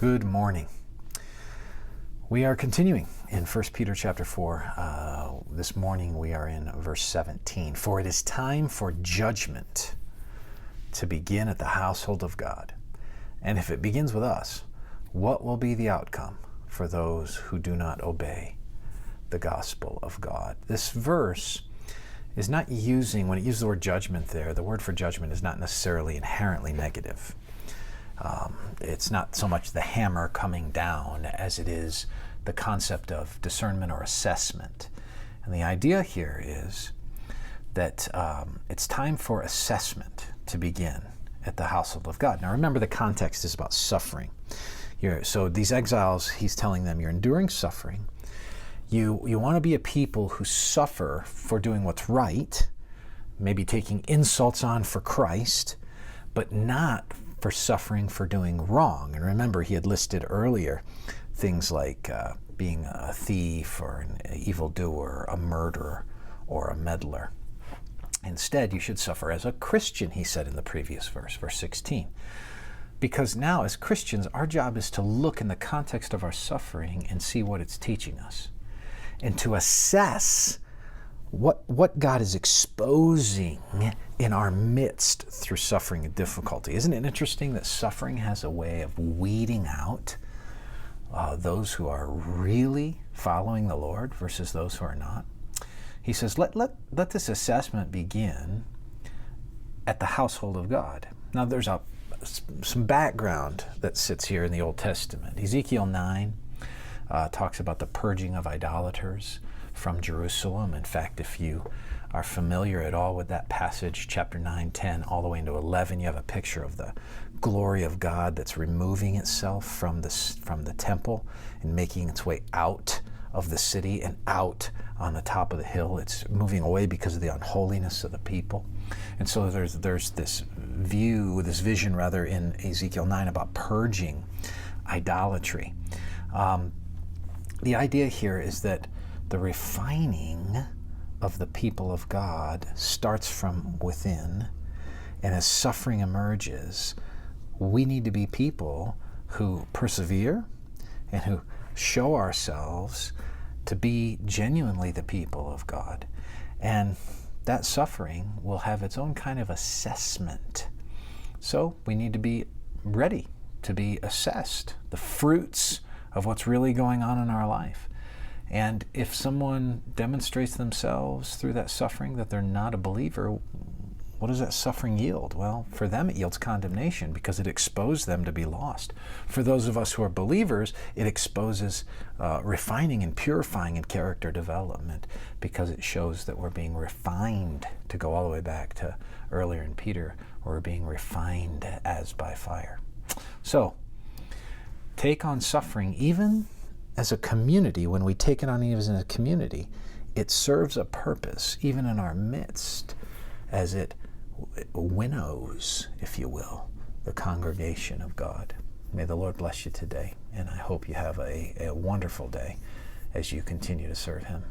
Good morning. We are continuing in 1 Peter chapter 4. This morning we are in verse 17. For it is time for judgment to begin at the household of God. And if it begins with us, what will be the outcome for those who do not obey the gospel of God? This verse is not using, when it uses the word judgment there, the word for judgment is not necessarily inherently negative. It's not so much the hammer coming down as it is the concept of discernment or assessment. And the idea here is that it's time for assessment to begin at the household of God. Now remember, the context is about suffering. So these exiles, he's telling them, you're enduring suffering. You want to be a people who suffer for doing what's right, maybe taking insults on for Christ, but not for suffering for doing wrong. And remember, he had listed earlier things like being a thief or an evildoer, a murderer, or a meddler. Instead, you should suffer as a Christian, he said in the previous verse, verse 16. Because now, as Christians, our job is to look in the context of our suffering and see what it's teaching us, and to assess what God is exposing in our midst through suffering and difficulty. Isn't it interesting that suffering has a way of weeding out those who are really following the Lord versus those who are not? He says, let this assessment begin at the household of God. Now there's some background that sits here in the Old Testament. Ezekiel 9 talks about the purging of idolaters from Jerusalem. In fact, if you are familiar at all with that passage, chapter 9, 10, all the way into 11, you have a picture of the glory of God that's removing itself from the temple and making its way out of the city and out on the top of the hill. It's moving away because of the unholiness of the people. And so there's this vision in Ezekiel 9 about purging idolatry. The idea here is that the refining of the people of God starts from within, and as suffering emerges, we need to be people who persevere and who show ourselves to be genuinely the people of God. And that suffering will have its own kind of assessment. So we need to be ready to be assessed, the fruits of what's really going on in our life. And if someone demonstrates themselves through that suffering that they're not a believer, what does that suffering yield? Well, for them it yields condemnation because it exposed them to be lost. For those of us who are believers, it exposes refining and purifying and character development because it shows that we're being refined, to go all the way back to earlier in Peter, we're being refined as by fire. So, take on suffering even as a community. When we take it on even as a community, it serves a purpose even in our midst as it winnows, if you will, the congregation of God. May the Lord bless you today, and I hope you have a wonderful day as you continue to serve Him.